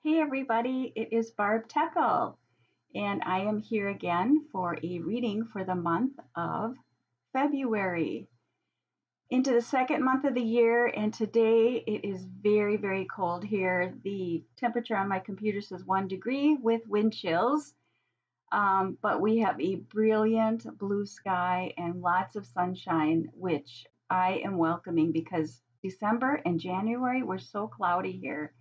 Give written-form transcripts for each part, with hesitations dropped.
Hey everybody, it is Barb Teckle, and I am here again for a reading for the month of February. Into the second month of the year, and today it is very, very cold here. The temperature on my computer says 1 degree with wind chills, but we have a brilliant blue sky and lots of sunshine, which I am welcoming because December and January were so cloudy here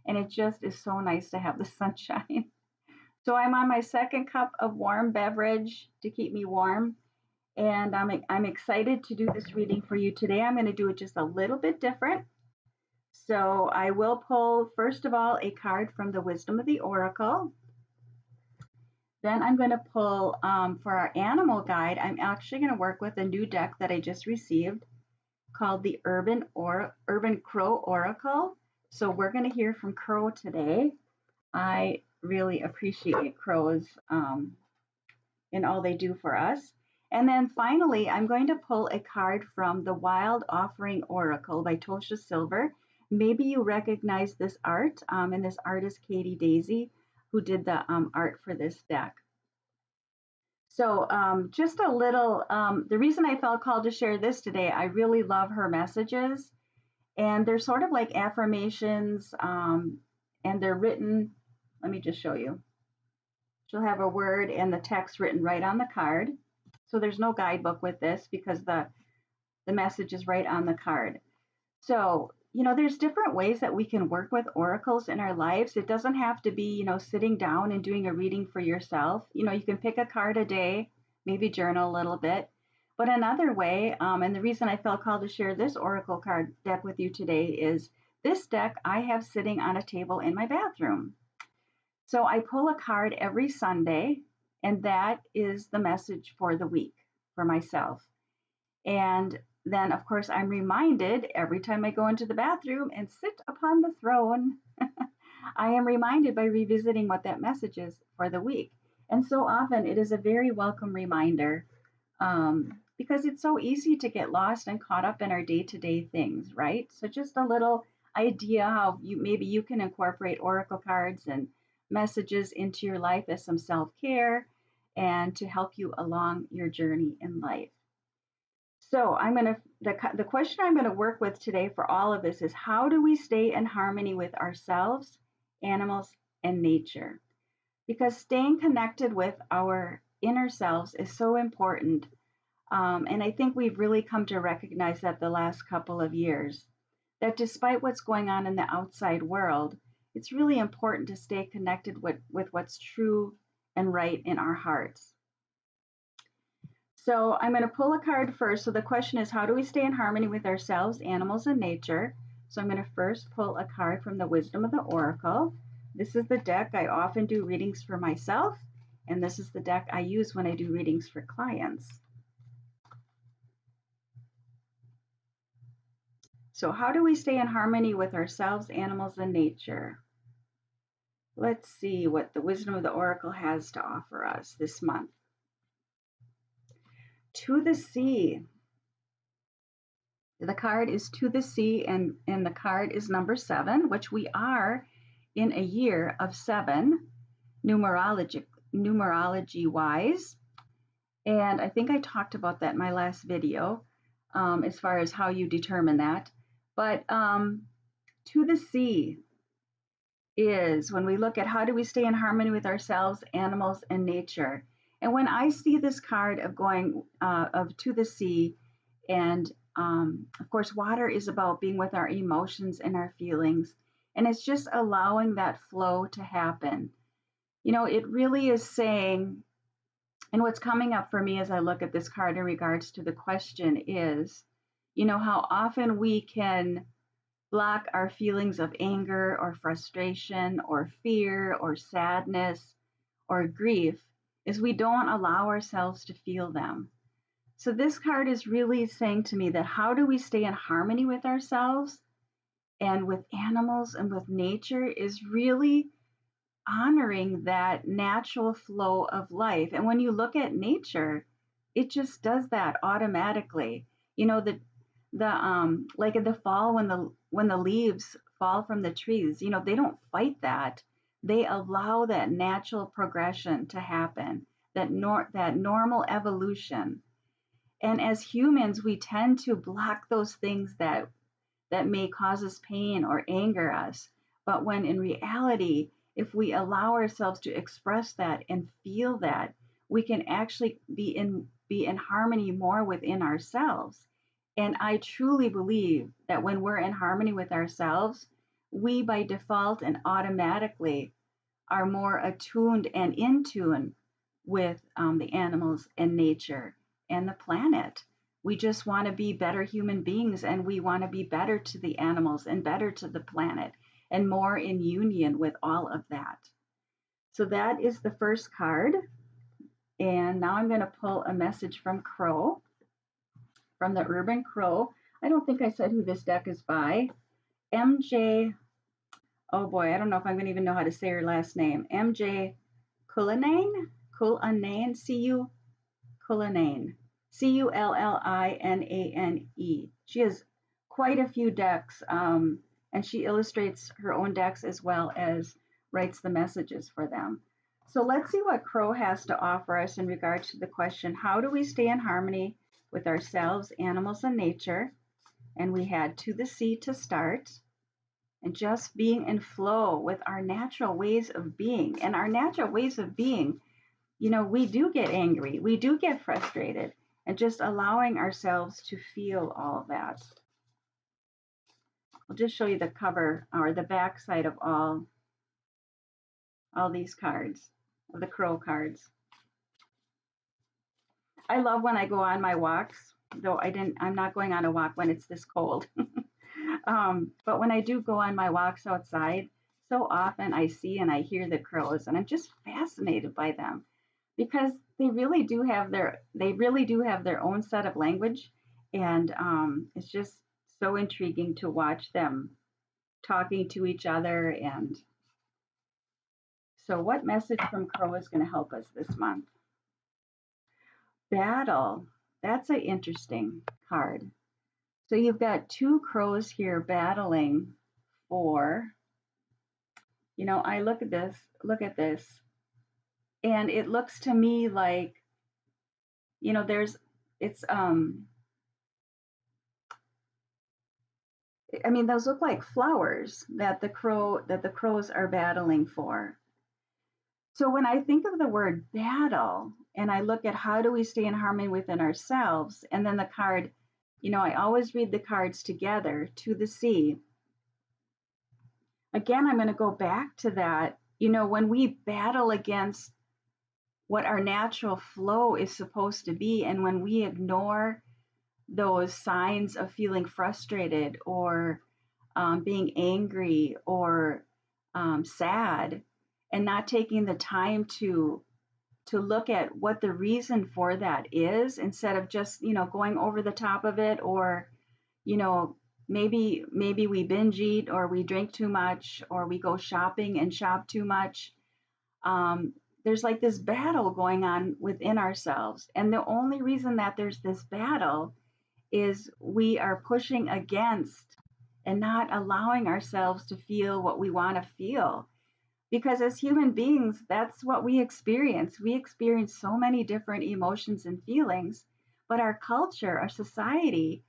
and it just is so nice to have the sunshine. So I'm on my second cup of warm beverage to keep me warm, and I'm excited to do this reading for you today. I'm going to do it just a little bit different. So I will pull, first of all, a card from the Wisdom of the Oracle. Then I'm going to pull for our animal guide. I'm actually going to work with a new deck that I just received called the Urban Crow Oracle. So we're going to hear from Crow today. I really appreciate crows and all they do for us. And then finally, I'm going to pull a card from the Wild Offering Oracle by Tosha Silver. Maybe you recognize this art, and this artist Katie Daisy, who did the art for this deck. So just a little, the reason I felt called to share this today, I really love her messages. And they're sort of like affirmations, and they're written. Let me just show you. She'll have a word and the text written right on the card. So there's no guidebook with this because the message is right on the card. So, there's different ways that we can work with oracles in our lives. It doesn't have to be, sitting down and doing a reading for yourself. You can pick a card a day, maybe journal a little bit. But another way, and the reason I felt called to share this oracle card deck with you today is this deck I have sitting on a table in my bathroom. So I pull a card every Sunday, and that is the message for the week for myself. And then, of course, I'm reminded every time I go into the bathroom and sit upon the throne, I am reminded by revisiting what that message is for the week. And so often it is a very welcome reminder because it's so easy to get lost and caught up in our day-to-day things, right? So just a little idea how maybe you can incorporate oracle cards and messages into your life as some self-care and to help you along your journey in life. So the question I'm going to work with today for all of us is how do we stay in harmony with ourselves, animals, and nature? Because staying connected with our inner selves is so important. And I think we've really come to recognize that the last couple of years, that despite what's going on in the outside world, it's really important to stay connected with what's true and right in our hearts. So I'm going to pull a card first. So the question is, how do we stay in harmony with ourselves, animals, and nature? So I'm going to first pull a card from the Wisdom of the Oracle. This is the deck I often do readings for myself, and this is the deck I use when I do readings for clients. So how do we stay in harmony with ourselves, animals, and nature? Let's see what the Wisdom of the Oracle has to offer us this month. To the Sea. The card is To the Sea, and the card is number 7, which we are in a year of 7, numerology-wise. And I think I talked about that in my last video, as far as how you determine that. But To the Sea is when we look at how do we stay in harmony with ourselves, animals, and nature. And when I see this card of going of To the Sea, and of course, water is about being with our emotions and our feelings, and it's just allowing that flow to happen. It really is saying, and what's coming up for me as I look at this card in regards to the question is, how often we can block our feelings of anger or frustration or fear or sadness or grief is we don't allow ourselves to feel them. So this card is really saying to me that how do we stay in harmony with ourselves and with animals and with nature is really honoring that natural flow of life. And when you look at nature, it just does that automatically. Like in the fall when the leaves fall from the trees, they don't fight that. They allow that natural progression to happen, that normal evolution. And as humans, we tend to block those things that may cause us pain or anger us. But when in reality, if we allow ourselves to express that and feel that, we can actually be in harmony more within ourselves. And I truly believe that when we're in harmony with ourselves, we by default and automatically are more attuned and in tune with the animals and nature and the planet. We just want to be better human beings, and we want to be better to the animals and better to the planet and more in union with all of that. So that is the first card. And now I'm going to pull a message from Crow, from the Urban Crow. I don't think I said who this deck is by. MJ, oh boy, I don't know if I'm going to even know how to say her last name. MJ Cullinane, Cullinane, Cullinane, Cullinane. She has quite a few decks, and she illustrates her own decks as well as writes the messages for them. So let's see what Crow has to offer us in regards to the question, how do we stay in harmony with ourselves, animals, and nature? And we had to the sea to start, and just being in flow with our natural ways of being. And our natural ways of being, we do get angry, we do get frustrated, and just allowing ourselves to feel all of that. I'll just show you the cover or the back side of all these cards, of the Crow cards. I love when I go on my walks, though I'm not going on a walk when it's this cold. But when I do go on my walks outside, so often I see and I hear the crows, and I'm just fascinated by them because they really do have their own set of language, and it's just so intriguing to watch them talking to each other. And so, what message from Crow is going to help us this month? Battle. That's an interesting card. So you've got two crows here battling for, I look at this, and it looks to me like, it's, those look like flowers that the crows are battling for. So when I think of the word battle and I look at how do we stay in harmony within ourselves, and then the card, I always read the cards together, to the sea. Again, I'm going to go back to that. When we battle against what our natural flow is supposed to be, and when we ignore those signs of feeling frustrated or being angry or sad, and not taking the time to look at what the reason for that is, instead of just going over the top of it, or maybe we binge eat, or we drink too much, or we go shopping and shop too much. There's like this battle going on within ourselves, and the only reason that there's this battle is we are pushing against and not allowing ourselves to feel what we want to feel. Because as human beings, that's what we experience. We experience so many different emotions and feelings, but our culture, our society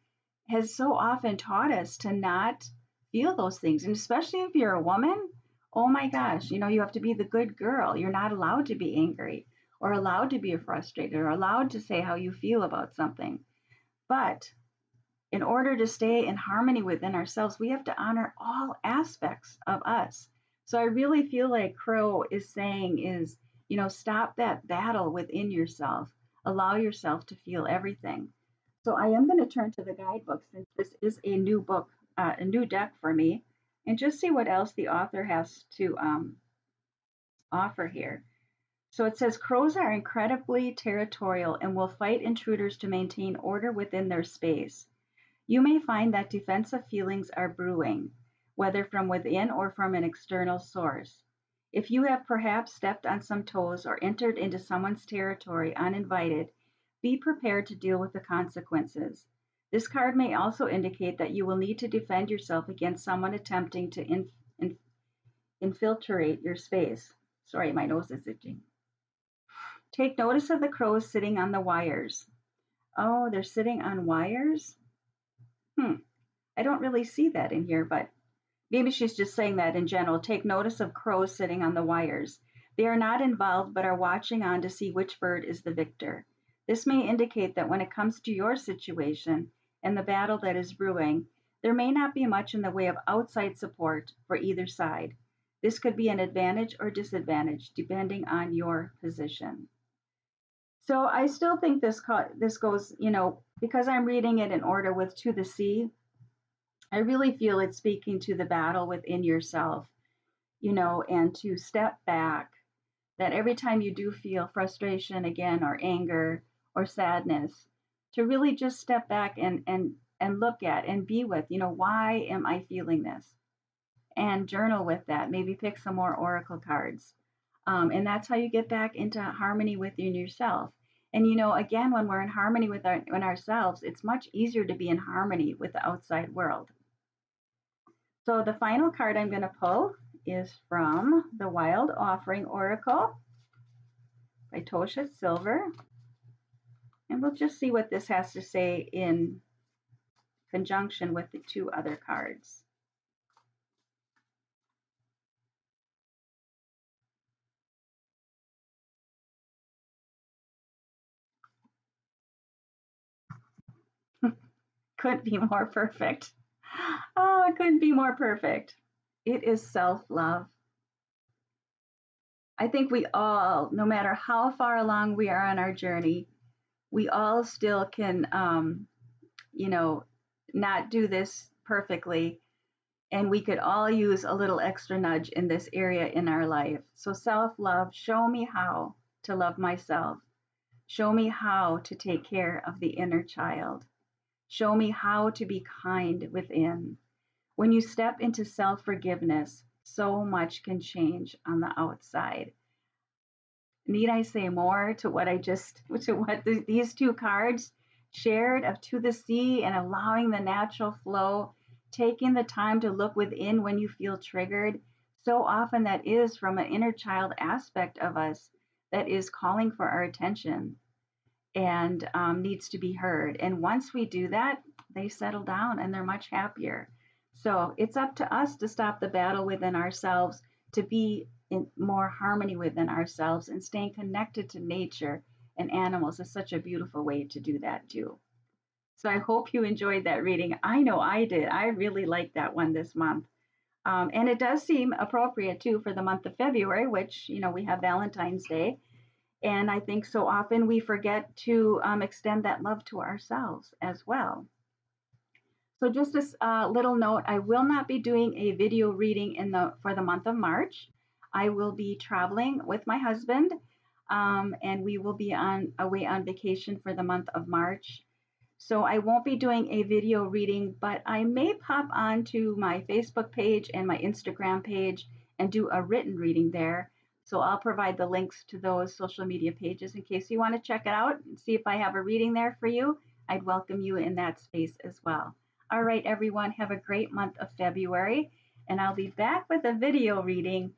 has so often taught us to not feel those things. And especially if you're a woman, oh my gosh, you have to be the good girl. You're not allowed to be angry or allowed to be frustrated or allowed to say how you feel about something. But in order to stay in harmony within ourselves, we have to honor all aspects of us. So I really feel like Crow is saying is, stop that battle within yourself. Allow yourself to feel everything. So I am going to turn to the guidebook, since this is a new book, a new deck for me, and just see what else the author has to offer here. So it says, crows are incredibly territorial and will fight intruders to maintain order within their space. You may find that defensive feelings are brewing, whether from within or from an external source. If you have perhaps stepped on some toes or entered into someone's territory uninvited, be prepared to deal with the consequences. This card may also indicate that you will need to defend yourself against someone attempting to infiltrate your space. Sorry, my nose is itching. Take notice of the crows sitting on the wires. Oh, they're sitting on wires? I don't really see that in here, but maybe she's just saying that in general. Take notice of crows sitting on the wires. They are not involved, but are watching on to see which bird is the victor. This may indicate that when it comes to your situation and the battle that is brewing, there may not be much in the way of outside support for either side. This could be an advantage or disadvantage depending on your position. So I still think this goes, because I'm reading it in order with To the Sea, I really feel it's speaking to the battle within yourself, and to step back, that every time you do feel frustration again, or anger or sadness, to really just step back and look at and be with, why am I feeling this? And journal with that. Maybe pick some more oracle cards. And that's how you get back into harmony within yourself. And again, when we're in harmony with ourselves, it's much easier to be in harmony with the outside world. So the final card I'm going to pull is from the Wild Offering Oracle by Tosha Silver. And we'll just see what this has to say in conjunction with the two other cards. Couldn't be more perfect. Oh, it couldn't be more perfect. It is self-love. I think we all, no matter how far along we are on our journey, we all still can, not do this perfectly. And we could all use a little extra nudge in this area in our life. So self-love, show me how to love myself. Show me how to take care of the inner child. Show me how to be kind within. When you step into self-forgiveness, so much can change on the outside. Need I say more to what these two cards shared of To the Sea and allowing the natural flow, taking the time to look within when you feel triggered? So often that is from an inner child aspect of us that is calling for our attention and needs to be heard. And once we do that, they settle down and they're much happier. So it's up to us to stop the battle within ourselves, to be in more harmony within ourselves, and staying connected to nature and animals is such a beautiful way to do that too. So I hope you enjoyed that reading. I know I did. I really liked that one this month. And it does seem appropriate too for the month of February, which, we have Valentine's Day. And I think so often we forget to extend that love to ourselves as well. So just a little note, I will not be doing a video reading for the month of March. I will be traveling with my husband, and we will be away on vacation for the month of March. So I won't be doing a video reading, but I may pop onto my Facebook page and my Instagram page and do a written reading there. So I'll provide the links to those social media pages in case you want to check it out and see if I have a reading there for you. I'd welcome you in that space as well. All right, everyone, have a great month of February, and I'll be back with a video reading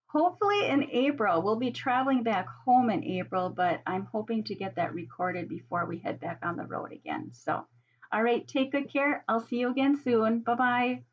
hopefully in April. We'll be traveling back home in April, but I'm hoping to get that recorded before we head back on the road again. So, all right, take good care. I'll see you again soon. Bye-bye.